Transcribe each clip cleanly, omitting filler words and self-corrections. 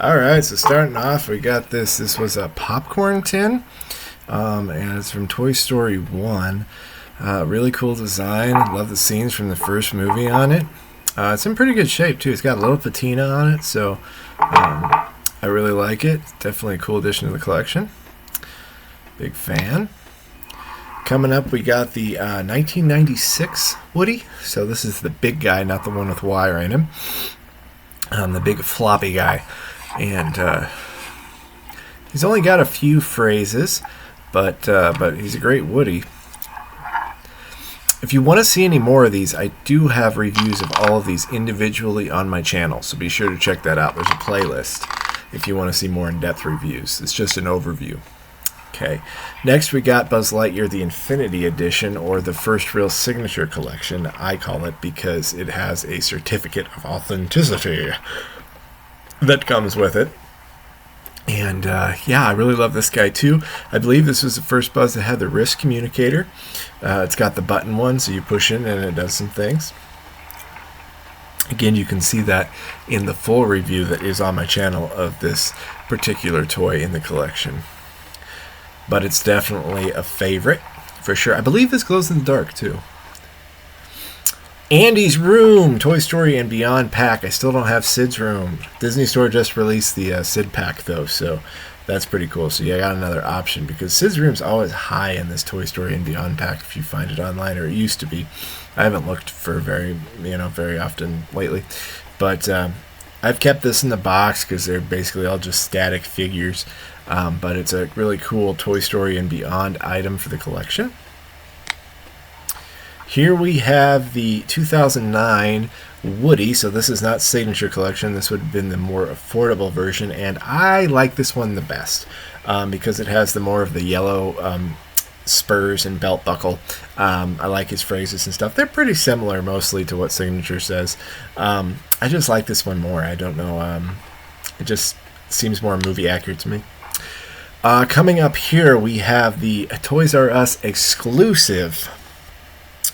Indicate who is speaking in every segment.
Speaker 1: Alright, so starting off, we got this. This was a popcorn tin, and it's from Toy Story 1. Really cool design. Love the scenes from the first movie on it. It's in pretty good shape, too. It's got a little patina on it, so I really like it. Definitely a cool addition to the collection. Big fan. Coming up, we got the 1996 Woody. So this is the big guy, not the one with wire in him. The big floppy guy. And he's only got a few phrases, but he's a great Woody. If you want to see any more of these, I do have reviews of all of these individually on my channel, so be sure to check that out. There's a playlist if you want to see more in-depth reviews. It's just an overview. Okay, next we got Buzz Lightyear, the Infinity Edition, or the first real signature collection, I call it, because it has a certificate of authenticity that comes with it. And yeah, I really love this guy too. I believe this was the first Buzz that had the wrist communicator. It's got the button one, so you push in and it does some things. Again, you can see that in the full review that is on my channel of this particular toy in the collection. But it's definitely a favorite, for sure. I believe this glows in the dark, too. Andy's Room, Toy Story and Beyond pack. I still don't have Sid's Room. Disney Store just released the Sid pack, though, so that's pretty cool. So yeah, I got another option, because Sid's Room's always high in this Toy Story and Beyond pack if you find it online, or it used to be. I haven't looked for very often lately. But I've kept this in the box because they're basically all just static figures. But it's a really cool Toy Story and Beyond item for the collection. Here we have the 2009 Woody. So this is not Signature Collection. This would have been the more affordable version. And I like this one the best because it has the more of the yellow spurs and belt buckle. I like his phrases and stuff. They're pretty similar mostly to what Signature says. I just like this one more. I don't know. It just seems more movie accurate to me. Coming up here, we have the Toys R Us exclusive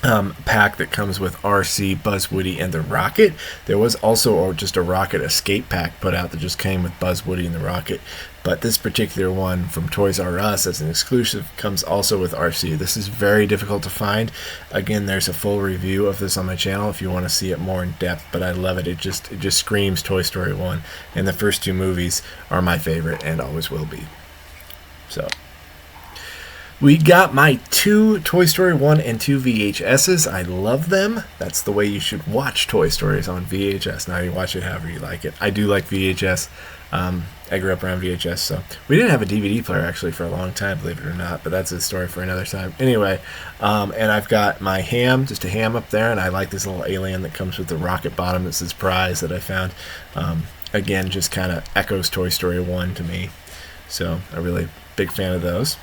Speaker 1: pack that comes with RC, Buzz, Woody, and the Rocket. There was also just a Rocket escape pack put out that just came with Buzz, Woody, and the Rocket. But this particular one from Toys R Us as an exclusive comes also with RC. This is very difficult to find. Again, there's a full review of this on my channel if you want to see it more in depth. But I love it. It just screams Toy Story 1. And the first two movies are my favorite and always will be. So, we got my 2 Toy Story 1 and 2 VHSs. I love them. That's the way you should watch Toy Stories, on VHS. Now you watch it however you like it. I do like VHS. I grew up around VHS, so we didn't have a DVD player actually for a long time, believe it or not, but that's a story for another time. Anyway, and I've got my ham, just a ham up there, and I like this little alien that comes with the rocket bottom. This is Prize that I found. Again, just kind of echoes Toy Story 1 to me. So, a really big fan of those.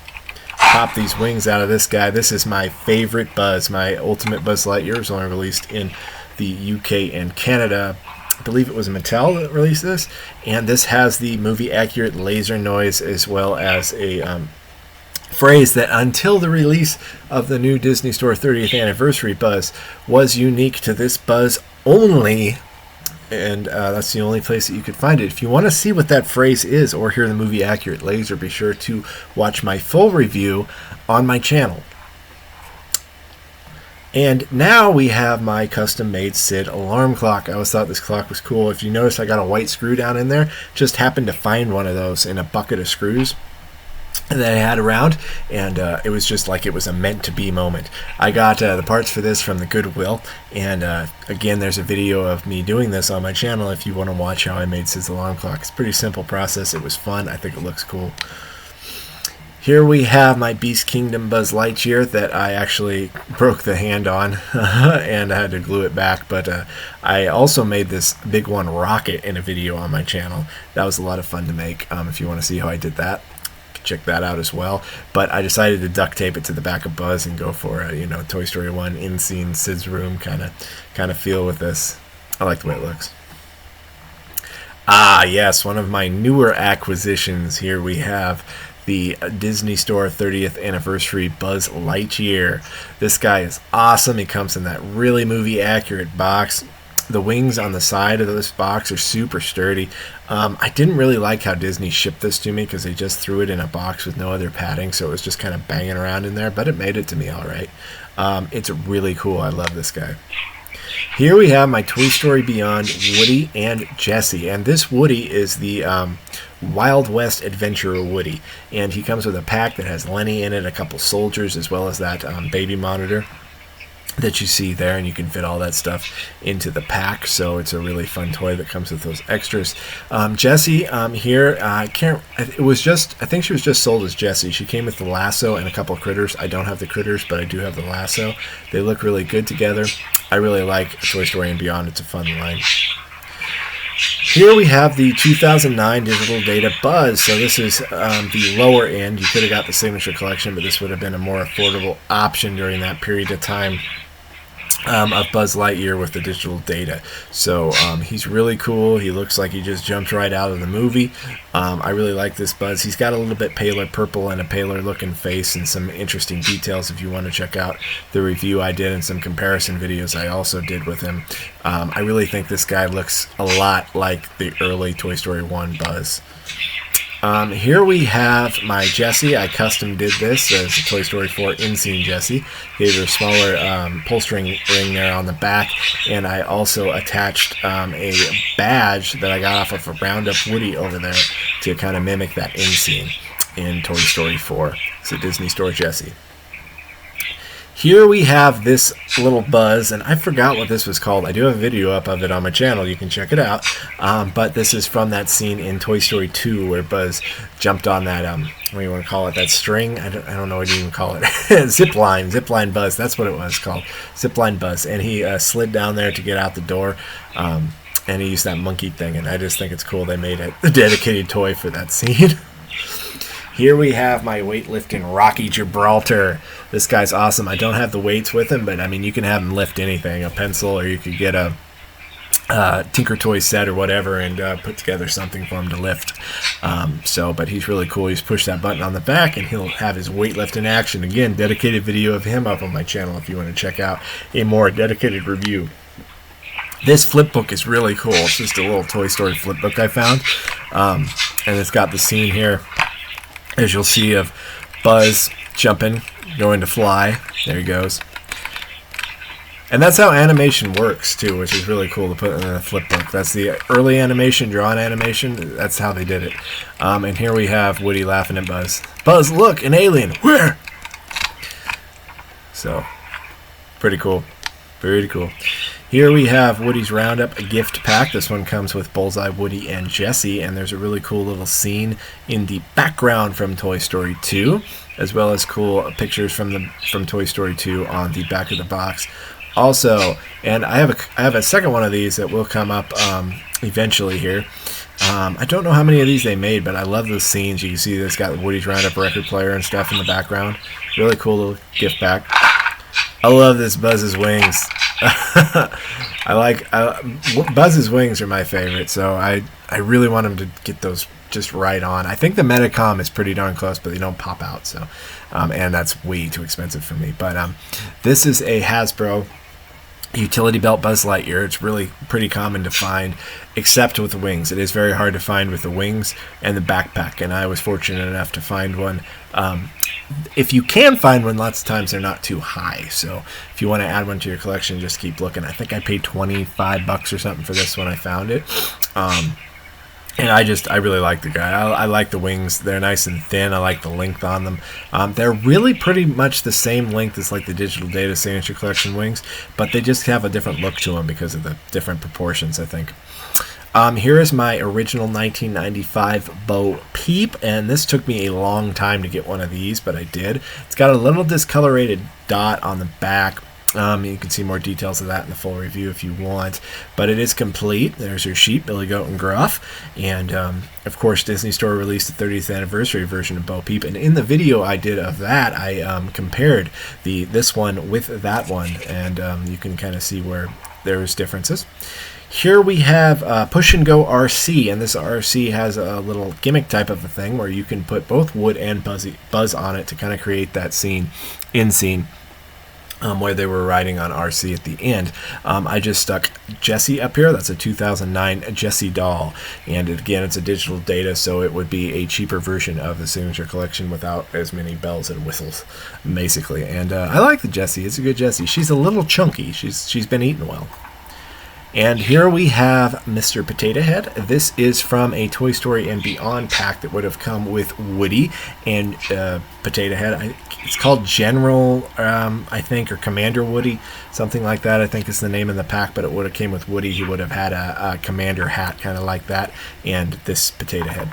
Speaker 1: Pop these wings out of this guy. This is my favorite Buzz. My ultimate Buzz Lightyear was only released in the UK and Canada. I believe it was Mattel that released this. And this has the movie-accurate laser noise as well as a phrase that until the release of the new Disney Store 30th Anniversary Buzz was unique to this Buzz only. And that's the only place that you could find it. If you want to see what that phrase is or hear the movie accurate laser, be sure to watch my full review on my channel. And now we have my custom-made Sid alarm clock. I always thought this clock was cool. If you notice, I got a white screw down in there. Just happened to find one of those in a bucket of screws that I had around, and it was just like it was a meant-to-be moment. I got the parts for this from the Goodwill, and again, there's a video of me doing this on my channel if you want to watch how I made Sid's alarm clock. It's a pretty simple process. It was fun. I think it looks cool. Here we have my Beast Kingdom Buzz Lightyear that I actually broke the hand on and I had to glue it back, but I also made this big one Rocket in a video on my channel. That was a lot of fun to make. If you want to see how I did that, check that out as well. But I decided to duct tape it to the back of Buzz and go for a Toy Story 1 in-scene Sid's Room kind of feel with this. I like the way it looks. Ah, yes, one of my newer acquisitions. Here we have the Disney Store 30th Anniversary Buzz Lightyear. This guy is awesome. He comes in that really movie accurate box. the wings on the side of this box are super sturdy. I didn't really like how Disney shipped this to me because they just threw it in a box with no other padding, so it was just kind of banging around in there, but it made it to me all right. It's really cool. I love this guy. Here we have my Toy Story Beyond Woody and Jessie, and this Woody is the Wild West Adventurer Woody, and he comes with a pack that has Lenny in it, a couple soldiers, as well as that baby monitor that you see there, and you can fit all that stuff into the pack, so it's a really fun toy that comes with those extras. Jessie here, I think she was just sold as Jessie. She came with the lasso and a couple of critters. I don't have the critters, but I do have the lasso. They look really good together. I really like Toy Story and Beyond. It's a fun line. Here we have the 2009 Digital Data Buzz. So this is the lower end. You could have got the Signature Collection, but this would have been a more affordable option during that period of time of Buzz Lightyear with the digital data. So he's really cool. He looks like he just jumped right out of the movie. I really like this Buzz. He's got a little bit paler purple and a paler looking face and some interesting details if you want to check out the review I did and some comparison videos I also did with him. I really think this guy looks a lot like the early Toy Story 1 Buzz. Here we have my Jessie. I custom did this as a Toy Story 4 in-scene Jessie. Gave her a smaller pull string ring there on the back, and I also attached a badge that I got off of a Roundup Woody over there to kind of mimic that in-scene in Toy Story 4. It's a Disney Store Jessie. Here we have this little Buzz, and I forgot what this was called. I do have a video up of it on my channel. You can check it out. But this is from that scene in Toy Story 2 where Buzz jumped on that, what do you want to call it, that string? I don't know what you even call it. Zipline Buzz. That's what it was called. Zipline Buzz. And he slid down there to get out the door. And he used that monkey thing, and I just think it's cool they made a dedicated toy for that scene. Here we have my weightlifting Rocky Gibraltar. This guy's awesome. I don't have the weights with him, but I mean, you can have him lift anything, a pencil, or you could get a Tinker Toy set or whatever and put together something for him to lift. But he's really cool. He's pushed that button on the back, and he'll have his weightlift in action. Again, dedicated video of him up on my channel if you want to check out a more dedicated review. This flip book is really cool. It's just a little Toy Story flip book I found, and it's got the scene here, as you'll see, of Buzz jumping, going to fly. There he goes. And that's how animation works, too, which is really cool to put in a flip book. That's the early animation, drawn animation. That's how they did it. And here we have Woody laughing at Buzz. Buzz, look, an alien. Where? So, pretty cool. Very cool. Here we have Woody's Roundup, a gift pack. This one comes with Bullseye, Woody, and Jessie, and there's a really cool little scene in the background from Toy Story 2, as well as cool pictures from Toy Story 2 on the back of the box. Also, and I have a second one of these that will come up eventually here. I don't know how many of these they made, but I love the scenes. You can see this got Woody's Roundup record player and stuff in the background. Really cool little gift pack. I love this Buzz's wings. Buzz's wings are my favorite, so I really want him to get those just right on. I think the Metacom is pretty darn close, but they don't pop out, so and that's way too expensive for me. But this is a Hasbro utility belt Buzz Lightyear. It's really pretty common to find, except with the wings. It is very hard to find with the wings and the backpack, and I was fortunate enough to find one. If you can find one, lots of times they're not too high, so if you want to add one to your collection, just keep looking. I think I paid $25 or something for this when I found it. And I really like the guy. I like the wings. They're nice and thin. I like the length on them. They're really pretty much the same length as like the Digital Data Signature Collection wings, but they just have a different look to them because of the different proportions, I think. Here is my original 1995 Bo Peep, and this took me a long time to get one of these, but I did. It's got a little discolorated dot on the back. You can see more details of that in the full review if you want, but it is complete. There's your sheep, Billy Goat, and Gruff, and of course Disney Store released the 30th anniversary version of Bo Peep, and in the video I did of that, I compared this one with that one, and you can kind of see where there's differences. Here we have Push and Go RC, and this RC has a little gimmick type of a thing where you can put both Wood and Buzz on it to kind of create that scene. where they were riding on RC at the end. I just stuck Jessie up here. That's a 2009 Jessie doll. And again, it's a digital data, so it would be a cheaper version of the Signature Collection without as many bells and whistles, basically. And I like the Jessie. It's a good Jessie. She's a little chunky. She's been eating well. And here we have Mr. Potato Head. This is from a Toy Story and Beyond pack that would have come with Woody and Potato Head. It's called General, I think, or Commander Woody, something like that. I think is the name of the pack, but it would have came with Woody. He would have had a commander hat, kind of like that, and this Potato Head.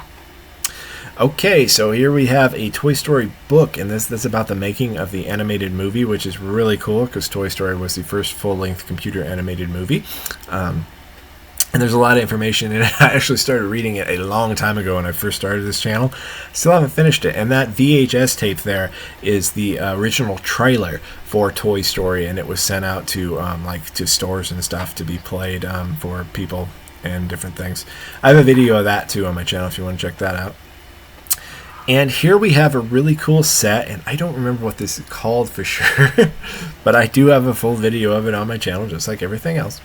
Speaker 1: Okay, so here we have a Toy Story book, and this is about the making of the animated movie, which is really cool because Toy Story was the first full-length computer animated movie. And there's a lot of information in it. I actually started reading it a long time ago when I first started this channel. Still haven't finished it, and that VHS tape there is the original trailer for Toy Story, and it was sent out to to stores and stuff to be played for people and different things. I have a video of that too on my channel if you want to check that out. And here we have a really cool set, and I don't remember what this is called for sure, but I do have a full video of it on my channel, just like everything else.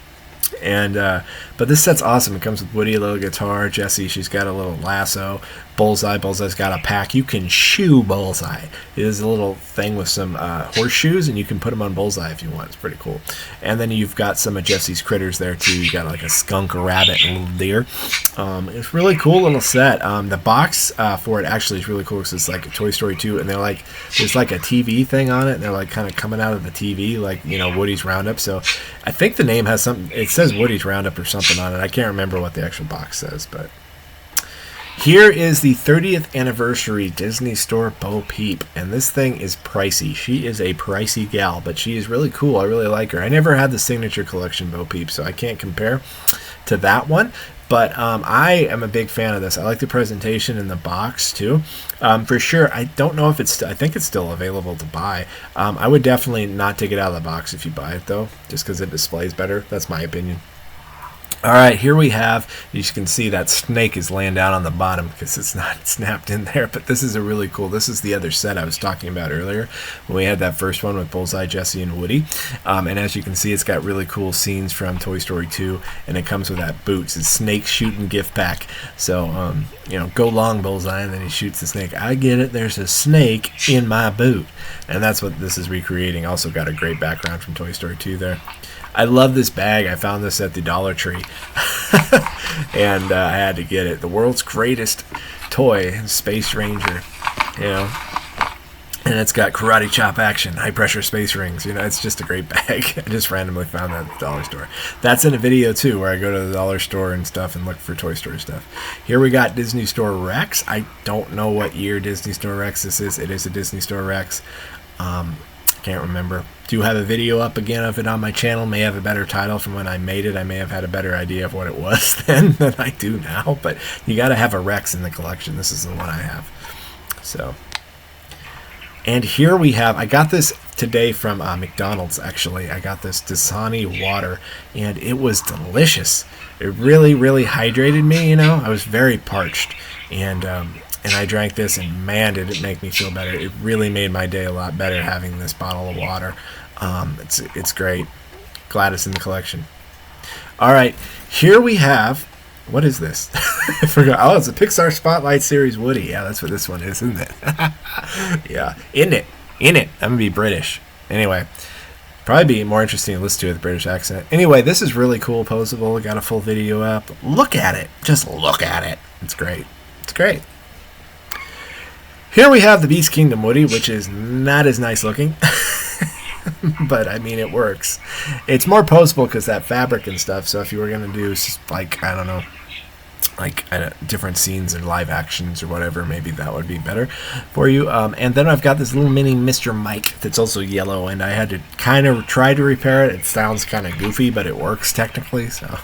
Speaker 1: And but this set's awesome. It comes with Woody, a little guitar, Jessie, she's got a little lasso, Bullseye's got a pack. You can shoe Bullseye. It is a little thing with some horseshoes, and you can put them on Bullseye if you want. It's pretty cool. And then you've got some of Jessie's critters there too. You got like a skunk, a rabbit, and a little deer. It's a really cool little set. The box for it actually is really cool because it's like a Toy Story 2, and they're like there's like a TV thing on it, and they're like kind of coming out of the TV, like Woody's Roundup. So I think the name has something. It says Woody's Roundup or something on it. I can't remember what the actual box says, but here is the 30th anniversary Disney Store Bo Peep, and this thing is pricey. She is a pricey gal, but she is really cool. I really like her. I never had the Signature Collection Bo Peep, so I can't compare to that one, but I am a big fan of this. I like the presentation in the box too. For sure, I don't know if I think it's still available to buy. I would definitely not take it out of the box if you buy it though, just because it displays better. That's my opinion. Alright, here we have, you can see that snake is laying down on the bottom because it's not snapped in there, but this is a really cool, this is the other set I was talking about earlier when we had that first one with Bullseye, Jessie, and Woody. And as you can see, it's got really cool scenes from Toy Story 2, and it comes with that boots. It's snake shooting gift pack. So, go long, Bullseye, and then he shoots the snake. I get it, there's a snake in my boot. And that's what this is recreating. Also got a great background from Toy Story 2 there. I love this bag. I found this at the Dollar Tree, and I had to get it. The world's greatest toy, Space Ranger, and it's got karate chop action, high pressure space rings. It's just a great bag. I just randomly found that at the Dollar Store. That's in a video too, where I go to the Dollar Store and stuff and look for Toy Story stuff. Here we got Disney Store Rex. I don't know what year Disney Store Rex this is. It is a Disney Store Rex. Can't remember. Do have a video up again of it on my channel. May have a better title from when I made it. I may have had a better idea of what it was then than I do now, but you got to have a Rex in the collection. This is the one I have. So, and here we have, I got this today from McDonald's actually. I got this Dasani water, and it was delicious. It really, really hydrated me, I was very parched, and I drank this, and man, did it make me feel better. It really made my day a lot better having this bottle of water. It's great. Glad it's in the collection. All right, here we have, what is this? I forgot. Oh, it's a Pixar Spotlight series Woody. Yeah, that's what this one is, isn't it? Yeah, in it. I'm going to be British. Anyway, probably be more interesting to listen to with a British accent. Anyway, this is really cool, posable. I got a full video up. Look at it. Just look at it. It's great. It's great. Here we have the Beast Kingdom Woody, which is not as nice looking, but I mean it works. It's more posable because that fabric and stuff, so if you were going to do different scenes or live actions or whatever, maybe that would be better for you. And then I've got this little mini Mr. Mike that's also yellow, and I had to kind of try to repair it. It sounds kind of goofy, but it works technically, so.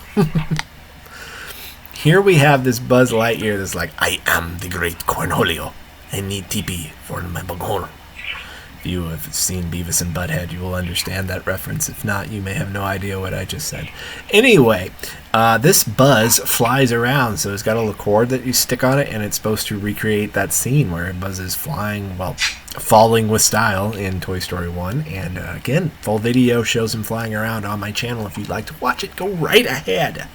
Speaker 1: Here we have this Buzz Lightyear that's like, I am the great Cornholio. I need TP for my bunghole. you have seen Beavis and Butthead, you will understand that reference. If not, you may have no idea what I just said. Anyway, this Buzz flies around, so it's got a little cord that you stick on it, and it's supposed to recreate that scene where Buzz is flying, well, falling with style in Toy Story 1. And again, full video shows him flying around on my channel. If you'd like to watch it, go right ahead.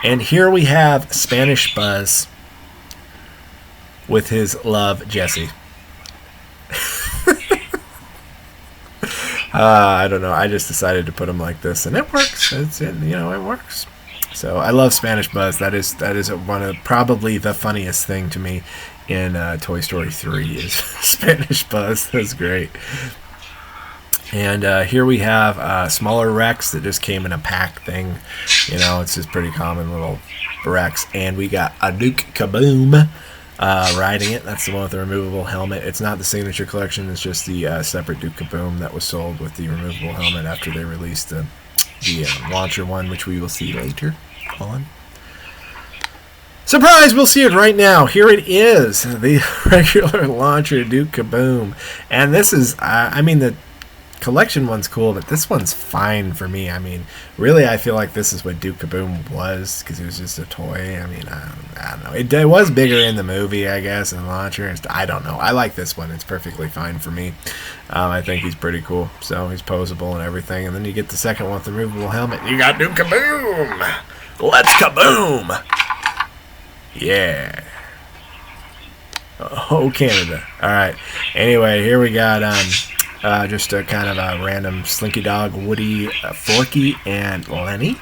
Speaker 1: And here we have Spanish Buzz with his love, Jessie. I don't know. I just decided to put him like this, and it works. It works. So I love Spanish Buzz. That is one of probably the funniest thing to me in Toy Story 3 is Spanish Buzz. That's great. And here we have smaller Rex that just came in a pack thing. It's just pretty common little Rex. And we got a Duke Kaboom riding it. That's the one with the removable helmet. It's not the signature collection. It's just the separate Duke Kaboom that was sold with the removable helmet after they released the launcher one, which we will see later on. Surprise! We'll see it right now. Here it is, the regular launcher Duke Kaboom. And this is, the collection one's cool, but this one's fine for me. Really, I feel like this is what Duke Kaboom was, because it was just a toy. I don't know. It was bigger in the movie, I guess, in the launcher. I don't know. I like this one. It's perfectly fine for me. I think he's pretty cool. So he's posable and everything. And then you get the second one with the removable helmet. You got Duke Kaboom! Let's Kaboom! Yeah. Oh, Canada. All right. Anyway, here we got just a kind of a random Slinky Dog, Woody, Forky, and Lenny.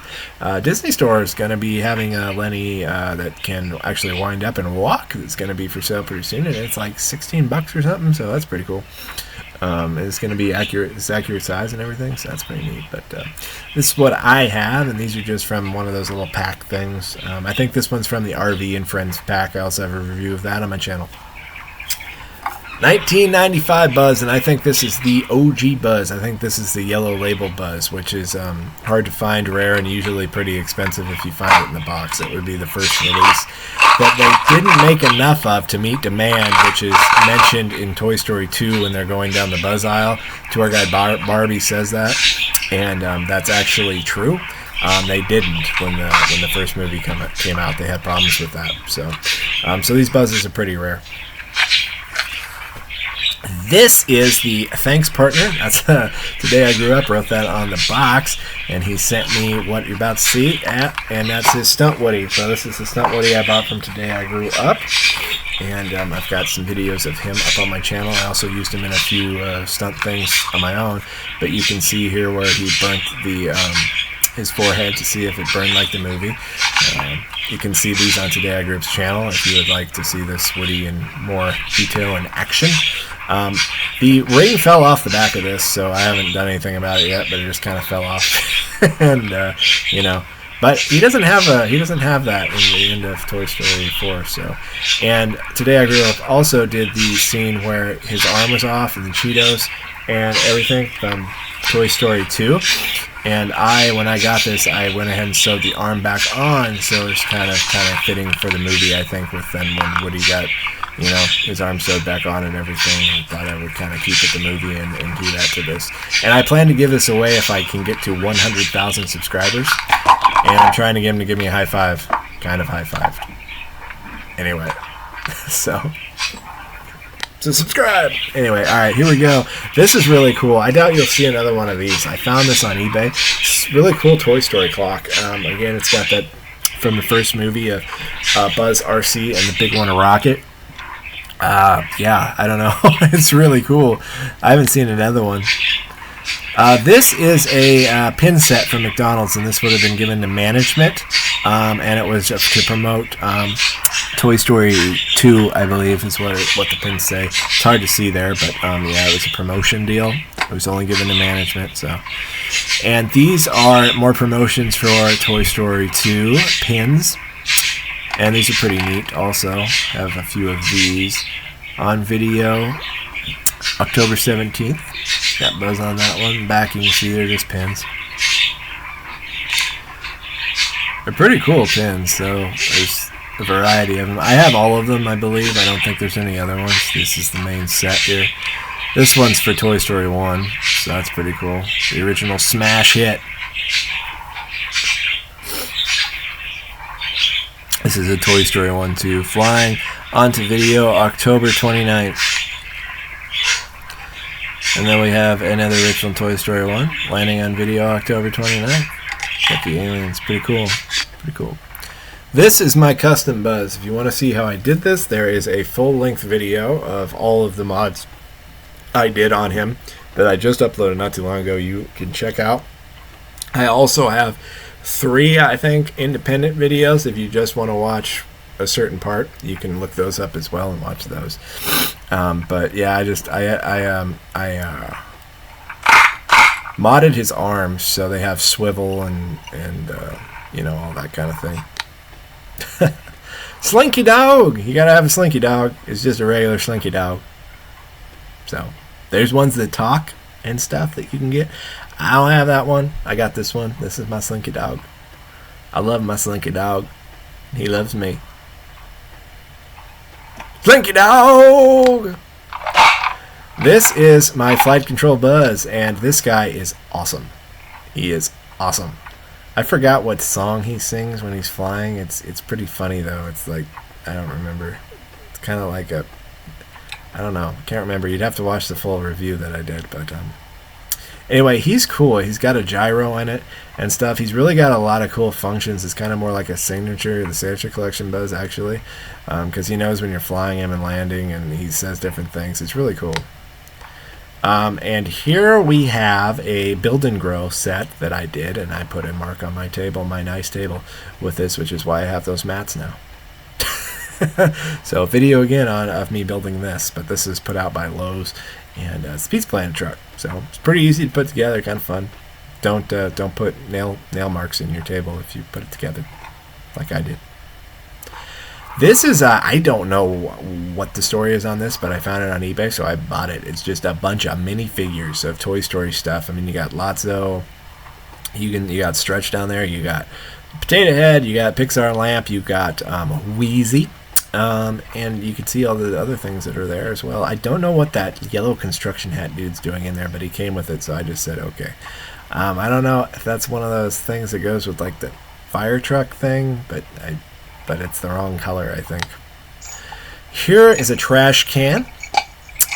Speaker 1: Disney Store is going to be having a Lenny that can actually wind up and walk. It's going to be for sale pretty soon, and it's like $16 or something, so that's pretty cool. It's going to be accurate size and everything, so that's pretty neat. But this is what I have, and these are just from one of those little pack things. I think this one's from the RV and Friends pack. I also have a review of that on my channel. 1995 Buzz, and I think this is the OG Buzz. I think this is the yellow label Buzz, which is hard to find, rare, and usually pretty expensive if you find it in the box. It would be the first release that they didn't make enough of to meet demand, which is mentioned in Toy Story 2 when they're going down the Buzz aisle. Tour guide Barbie says that, and that's actually true. They didn't when the first movie came out. They had problems with that. So these Buzzes are pretty rare. This is the Thanks Partner. That's Today I Grew Up, wrote that on the box, and he sent me what you're about to see, and that's his Stunt Woody. So this is the Stunt Woody I bought from Today I Grew Up, and I've got some videos of him up on my channel. I also used him in a few stunt things on my own, but you can see here where he burnt his forehead to see if it burned like the movie. You can see these on Today I Grew Up's channel if you would like to see this Woody in more detail and action. The ring fell off the back of this, so I haven't done anything about it yet, but it just kind of fell off. And but he doesn't have that in the end of Toy Story 4. So, and Today I Grew Up also did the scene where his arm was off and the Cheetos and everything from Toy Story 2. And when I got this, I went ahead and sewed the arm back on, so it's kind of fitting for the movie, I think, with then when Woody got his arm sewed back on and everything. I thought I would kind of keep it the movie and do that to this. And I plan to give this away if I can get to 100,000 subscribers. And I'm trying to get him to give me a high five. Kind of high fived. Anyway, so subscribe. Anyway, all right, here we go. This is really cool. I doubt you'll see another one of these. I found this on eBay. It's really cool Toy Story clock. Again, it's got that from the first movie of Buzz, RC, and the big one, a rocket. Yeah, I don't know. It's really cool. I haven't seen another one. This is a pin set from McDonald's, and this would have been given to management, and it was to promote Toy Story 2, I believe, is what the pins say. It's hard to see there, but yeah, it was a promotion deal. It was only given to management. So, and these are more promotions for Toy Story 2 pins. And these are pretty neat also. Have a few of these on video. October 17th. Got Buzz on that one. Back you can see they're just pins. They're pretty cool pins. So there's a variety of them. I have all of them, I believe. I don't think there's any other ones. This is the main set here. This one's for Toy Story 1, so that's pretty cool. The original smash hit. This is a Toy Story 1 too. Flying onto video October 29th. And then we have another original Toy Story 1 landing on video October 29th. Got the aliens. Pretty cool. Pretty cool. This is my custom Buzz. If you want to see how I did this, there is a full-length video of all of the mods I did on him that I just uploaded not too long ago. You can check out. I also have 3, I think, independent videos. If you just want to watch a certain part, you can look those up as well and watch those. But yeah, I modded his arms so they have swivel and you know, all that kind of thing. Slinky dog! You gotta have a slinky dog. It's just a regular slinky dog. So there's ones that talk and stuff that you can get. I don't have that one. I got this one. This is my slinky dog. I love my slinky dog. He loves me. Slinky dog! This is my flight control Buzz, and this guy is awesome. He is awesome. I forgot what song he sings when he's flying. It's pretty funny though. It's like, I don't remember. It's kind of like a, I don't know. I can't remember. You'd have to watch the full review that I did, but anyway, he's cool. He's got a gyro in it and stuff. He's really got a lot of cool functions. It's kind of more like the Signature Collection Buzz, actually, because he knows when you're flying him and landing, and he says different things. It's really cool. And here we have a Build and Grow set that I did, and I put a mark on my table, my nice table, with this, which is why I have those mats now. So, video again of me building this, but this is put out by Lowe's, and it's a Pizza Planet truck. So it's pretty easy to put together, kind of fun. Don't put nail marks in your table if you put it together, like I did. This is I don't know what the story is on this, but I found it on eBay, so I bought it. It's just a bunch of minifigures of Toy Story stuff. I mean, you got Lotso, you got Stretch down there, you got Potato Head, you got Pixar Lamp, you got Wheezy, and you can see all the other things that are there as well. I don't know what that yellow construction hat dude's doing in there, but he came with it, so I just said okay. I don't know if that's one of those things that goes with like the fire truck thing, but it's the wrong color, I think. Here is a trash can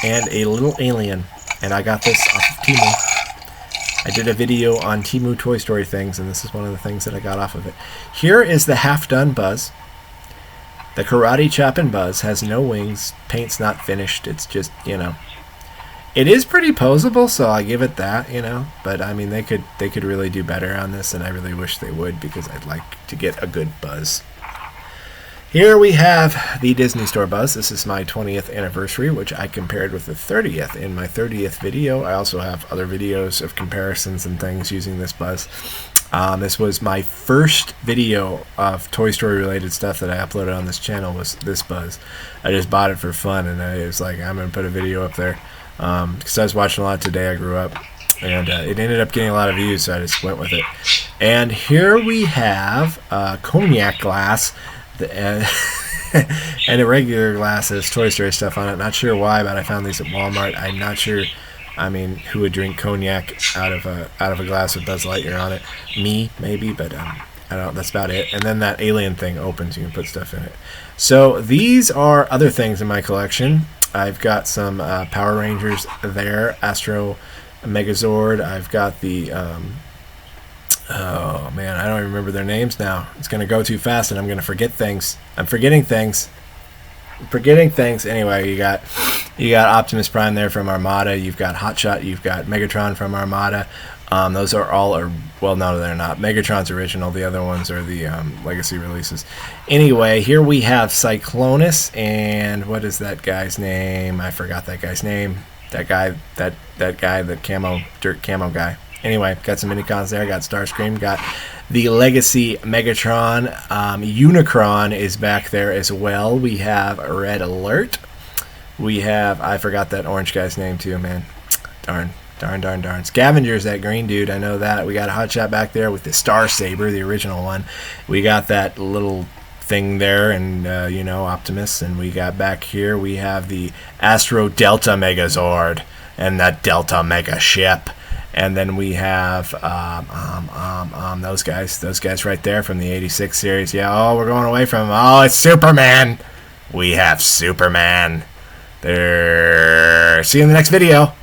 Speaker 1: and a little alien, and I got this off of Temu. I did a video on Temu Toy Story things, and this is one of the things that I got off of it. Here is the half-done Buzz. The Karate Choppin' Buzz has no wings. Paint's not finished. It's just, you know. It is pretty posable, so I give it that, you know. But, I mean, they could really do better on this, and I really wish they would, because I'd like to get a good Buzz. Here we have the Disney Store Buzz. This is my 20th anniversary, which I compared with the 30th in my 30th video. I also have other videos of comparisons and things using this Buzz. This was my first video of Toy Story related stuff that I uploaded on this channel, was this Buzz. I just bought it for fun, and I was like, I'm going to put a video up there. Because I was watching a lot Today I Grew Up, and it ended up getting a lot of views, so I just went with it. And here we have cognac glass. And a regular glass has Toy Story stuff on it. Not sure why, but I found these at Walmart. I'm not sure. I mean, who would drink cognac out of a glass with Buzz Lightyear on it? Me, maybe, but I don't. That's about it. And then that alien thing opens. You can put stuff in it. So these are other things in my collection. I've got some Power Rangers there, Astro Megazord. I've got the oh man, I don't even remember their names now. It's going to go too fast and I'm going to forget things. I'm forgetting things. Anyway, you got Optimus Prime there from Armada. You've got Hotshot. You've got Megatron from Armada. Those are all, well, no, they're not. Megatron's original. The other ones are the legacy releases. Anyway, here we have Cyclonus, and what is that guy's name? I forgot that guy's name. That guy, the dirt camo guy. Anyway, got some minicons there. Got Starscream. Got the Legacy Megatron. Unicron is back there as well. We have Red Alert. We have, I forgot that orange guy's name too, man. Darn. Scavenger's that green dude. I know that. We got a Hotshot back there with the Star Saber, the original one. We got that little thing there, and Optimus. And we got back here, we have the Astro Delta Megazord and that Delta Mega ship. And then we have those guys right there from the '86 series. Yeah, oh, we're going away from them. Oh, it's Superman. We have Superman. There. See you in the next video.